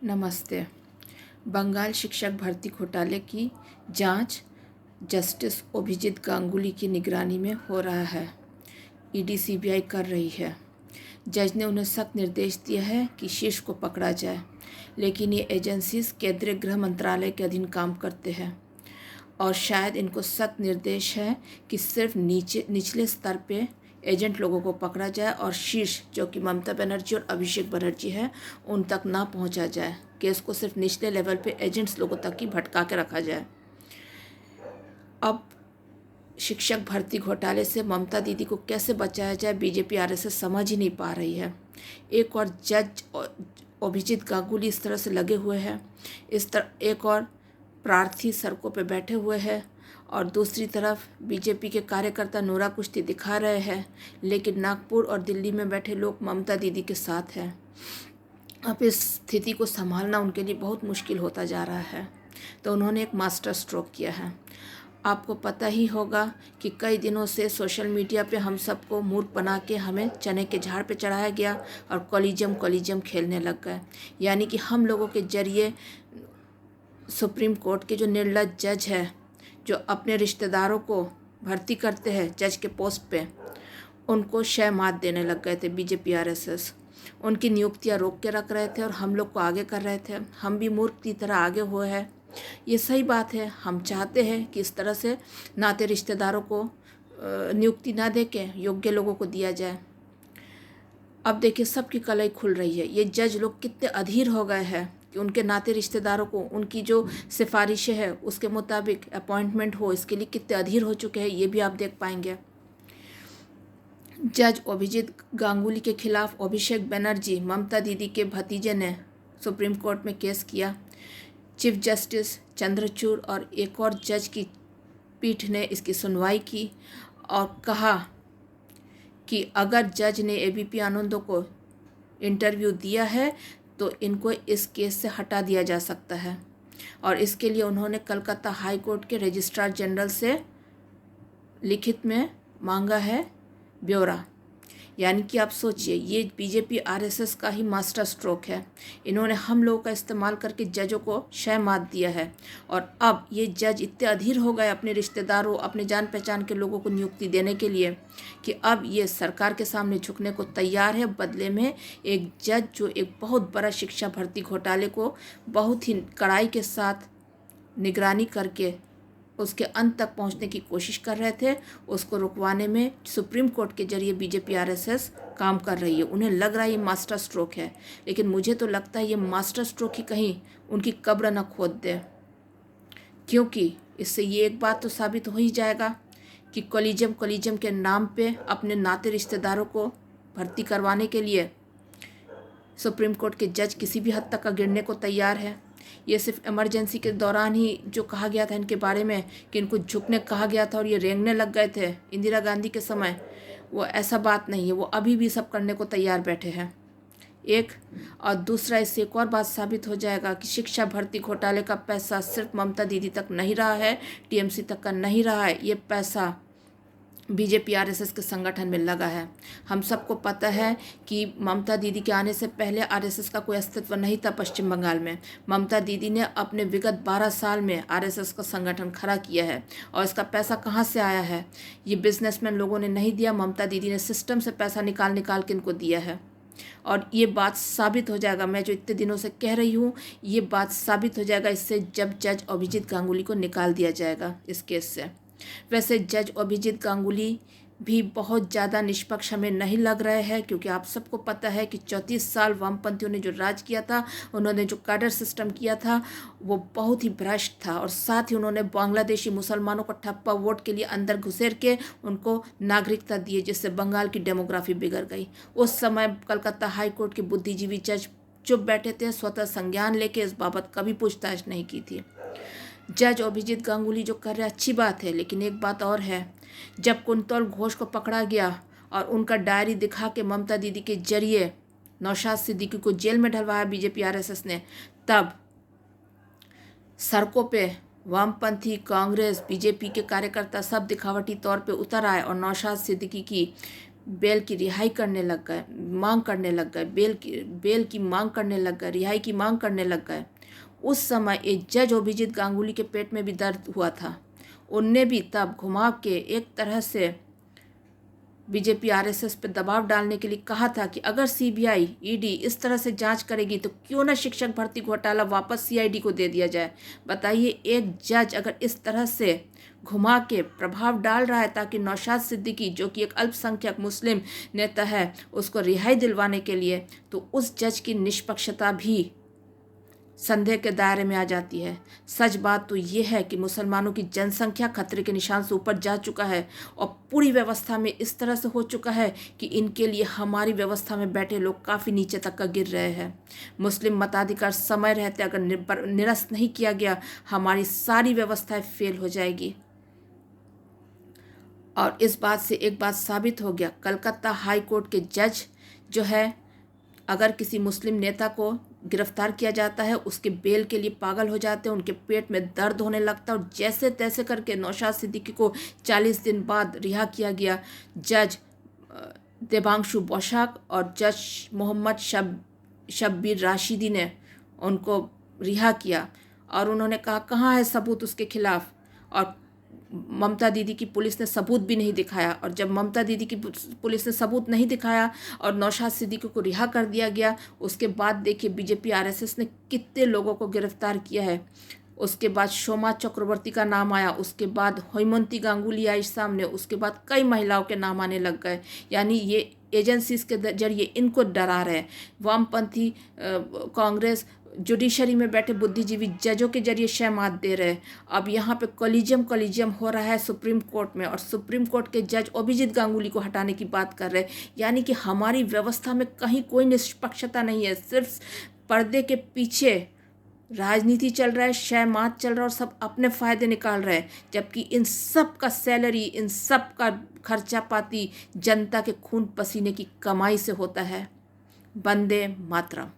नमस्ते। बंगाल शिक्षक भर्ती घोटाले की जांच जस्टिस अभिजीत गांगुली की निगरानी में हो रहा है। ईडी सीबीआई कर रही है। जज ने उन्हें सख्त निर्देश दिया है कि शीर्ष को पकड़ा जाए, लेकिन ये एजेंसीज केंद्रीय गृह मंत्रालय के अधीन काम करते हैं और शायद इनको सख्त निर्देश है कि सिर्फ निचले स्तर पे एजेंट लोगों को पकड़ा जाए और शीर्ष जो कि ममता बनर्जी और अभिषेक बनर्जी है उन तक ना पहुंचा जाए। केस को सिर्फ निचले लेवल पे एजेंट्स लोगों तक ही भटका के रखा जाए। अब शिक्षक भर्ती घोटाले से ममता दीदी को कैसे बचाया जाए, बीजेपी आरएसएस समझ ही नहीं पा रही है। एक और जज अभिजीत गांगुली इस तरह से लगे हुए हैं, इस तरह एक और प्रार्थी सड़कों पर बैठे हुए हैं और दूसरी तरफ बीजेपी के कार्यकर्ता नोरा कुश्ती दिखा रहे हैं, लेकिन नागपुर और दिल्ली में बैठे लोग ममता दीदी के साथ हैं। अब इस स्थिति को संभालना उनके लिए बहुत मुश्किल होता जा रहा है, तो उन्होंने एक मास्टर स्ट्रोक किया है। आपको पता ही होगा कि कई दिनों से सोशल मीडिया पे हम सबको मूर्ख बना के हमें चने के झाड़ पे चढ़ाया गया और कॉलिजम खेलने लग गए। यानी कि हम लोगों के जरिए सुप्रीम कोर्ट के जो निर्लज जज है, जो अपने रिश्तेदारों को भर्ती करते हैं जज के पोस्ट पे, उनको शय मात देने लग गए थे बीजेपी आरएसएस। उनकी नियुक्तियां रोक के रख रहे थे और हम लोग को आगे कर रहे थे। हम भी मूर्ख की तरह आगे हुए हैं। ये सही बात है। हम चाहते हैं कि इस तरह से नाते रिश्तेदारों को नियुक्ति ना दे के योग्य लोगों को दिया जाए। अब देखिए सबकी कलाई खुल रही है। ये जज लोग कितने अधीर हो गए हैं कि उनके नाते रिश्तेदारों को उनकी जो सिफारिशें हैं उसके मुताबिक अपॉइंटमेंट हो, इसके लिए कितने अधीर हो चुके हैं ये भी आप देख पाएंगे। जज अभिजीत गांगुली के खिलाफ अभिषेक बनर्जी, ममता दीदी के भतीजे ने सुप्रीम कोर्ट में केस किया। चीफ जस्टिस चंद्रचूड़ और एक और जज की पीठ ने इसकी सुनवाई की और कहा कि अगर जज ने एबीपी आनंदों को इंटरव्यू दिया है तो इनको इस केस से हटा दिया जा सकता है और इसके लिए उन्होंने कलकत्ता हाई कोर्ट के रजिस्ट्रार जनरल से लिखित में मांगा है ब्यौरा। यानी कि आप सोचिए, ये बीजेपी आरएसएस का ही मास्टर स्ट्रोक है। इन्होंने हम लोगों का इस्तेमाल करके जजों को शय मात दिया है और अब ये जज इतने अधीर हो गए अपने रिश्तेदारों, अपने जान पहचान के लोगों को नियुक्ति देने के लिए कि अब ये सरकार के सामने झुकने को तैयार है। बदले में एक जज जो एक बहुत बड़ा शिक्षा भर्ती घोटाले को बहुत ही कड़ाई के साथ निगरानी करके उसके अंत तक पहुंचने की कोशिश कर रहे थे, उसको रुकवाने में सुप्रीम कोर्ट के जरिए बीजेपी आरएसएस काम कर रही है। उन्हें लग रहा है ये मास्टर स्ट्रोक है, लेकिन मुझे तो लगता है ये मास्टर स्ट्रोक ही कहीं उनकी कब्र न खोद दे, क्योंकि इससे ये एक बात तो साबित हो ही जाएगा कि कॉलिजम के नाम पे अपने नाते रिश्तेदारों को भर्ती करवाने के लिए सुप्रीम कोर्ट के जज किसी भी हद तक का गिरने को तैयार है। ये सिर्फ इमरजेंसी के दौरान ही जो कहा गया था इनके बारे में कि इनको झुकने कहा गया था और ये रेंगने लग गए थे इंदिरा गांधी के समय, वो ऐसा बात नहीं है। वो अभी भी सब करने को तैयार बैठे हैं। एक और दूसरा, इससे एक और बात साबित हो जाएगा कि शिक्षा भर्ती घोटाले का पैसा सिर्फ ममता दीदी तक नहीं रहा है, टीएमसी तक का नहीं रहा है। ये पैसा बीजेपी आरएसएस के संगठन में लगा है। हम सबको पता है कि ममता दीदी के आने से पहले आरएसएस का कोई अस्तित्व नहीं था पश्चिम बंगाल में। ममता दीदी ने अपने विगत 12 साल में आरएसएस का संगठन खड़ा किया है और इसका पैसा कहाँ से आया है? ये बिजनेसमैन लोगों ने नहीं दिया, ममता दीदी ने सिस्टम से पैसा निकाल के इनको दिया है। और ये बात साबित हो जाएगा, मैं जो इतने दिनों से कह रही हूँ, ये बात साबित हो जाएगा इससे जब जज अभिजीत गांगुली को निकाल दिया जाएगा इस केस से। वैसे जज अभिजीत गांगुली भी बहुत ज़्यादा निष्पक्ष हमें नहीं लग रहे हैं, क्योंकि आप सबको पता है कि 34 साल वामपंथियों ने जो राज किया था, उन्होंने जो कैडर सिस्टम किया था वो बहुत ही भ्रष्ट था और साथ ही उन्होंने बांग्लादेशी मुसलमानों को ठप्पा वोट के लिए अंदर घुसेर के उनको नागरिकता दिए, जिससे बंगाल की डेमोग्राफी बिगड़ गई। उस समय कलकत्ता हाई कोर्ट के बुद्धिजीवी जज चुप बैठे थे, स्वतः संज्ञान लेके इस बाबत कभी पूछताछ नहीं की थी। जज अभिजीत गांगुली जो कर रहे अच्छी बात है, लेकिन एक बात और है, जब कुंतल घोष को पकड़ा गया और उनका डायरी दिखा के ममता दीदी के जरिए नौशाद सिद्दीकी को जेल में डलवाया बीजेपी आरएसएस ने, तब सड़कों पे वामपंथी, कांग्रेस, बीजेपी के कार्यकर्ता सब दिखावटी तौर पे उतर आए और नौशाद सिद्दीकी की बेल की रिहाई करने लग गए, मांग करने लग गए, बेल की मांग करने लग गए, रिहाई की मांग करने लग गए। उस समय एक जज अभिजीत गांगुली के पेट में भी दर्द हुआ था। उनने भी तब घुमा के एक तरह से बीजेपी आरएसएस पर दबाव डालने के लिए कहा था कि अगर सीबीआई ईडी इस तरह से जांच करेगी तो क्यों ना शिक्षक भर्ती घोटाला वापस सीआईडी को दे दिया जाए। बताइए, एक जज अगर इस तरह से घुमा के प्रभाव डाल रहा है ताकि नौशाद सिद्दीकी, जो कि एक अल्पसंख्यक मुस्लिम नेता है, उसको रिहाई दिलवाने के लिए, तो उस जज की निष्पक्षता भी संदेह के दायरे में आ जाती है। सच बात तो ये है कि मुसलमानों की जनसंख्या खतरे के निशान से ऊपर जा चुका है और पूरी व्यवस्था में इस तरह से हो चुका है कि इनके लिए हमारी व्यवस्था में बैठे लोग काफ़ी नीचे तक का गिर रहे हैं। मुस्लिम मताधिकार समय रहते अगर निरस्त नहीं किया गया, हमारी सारी व्यवस्थाएं फेल हो जाएगी। और इस बात से एक बात साबित हो गया, कलकत्ता हाई कोर्ट के जज जो है, अगर किसी मुस्लिम नेता को गिरफ्तार किया जाता है, उसके बेल के लिए पागल हो जाते हैं, उनके पेट में दर्द होने लगता है, और जैसे तैसे करके नौशाद सिद्दीकी को 40 दिन बाद रिहा किया गया। जज देवांशु बौशाक और जज मोहम्मद शब्बीर राशिदी ने उनको रिहा किया और उन्होंने कहा कहाँ है सबूत उसके खिलाफ। और ममता दीदी की पुलिस ने सबूत भी नहीं दिखाया, और जब ममता दीदी की पुलिस ने सबूत नहीं दिखाया और नौशाद सिद्दीकी को रिहा कर दिया गया, उसके बाद देखिए बीजेपी आरएसएस ने कितने लोगों को गिरफ्तार किया है। उसके बाद शोमा चक्रवर्ती का नाम आया, उसके बाद हेमंती गांगुली आई सामने, उसके बाद कई महिलाओं के नाम आने लग गए। यानी ये एजेंसीज के जरिए इनको डरा रहे हैं। वामपंथी कांग्रेस जुडिशरी में बैठे बुद्धिजीवी जजों के जरिए शहमात दे रहे हैं। अब यहाँ पे कॉलिजियम हो रहा है सुप्रीम कोर्ट में, और सुप्रीम कोर्ट के जज अभिजीत गांगुली को हटाने की बात कर रहे हैं। यानी कि हमारी व्यवस्था में कहीं कोई निष्पक्षता नहीं है, सिर्फ पर्दे के पीछे राजनीति चल रहा है, शहमात चल रहा है और सब अपने फ़ायदे निकाल रहे हैं, जबकि इन सब का सैलरी, इन सब का खर्चा पाती जनता के खून पसीने की कमाई से होता है। वंदे मातरम।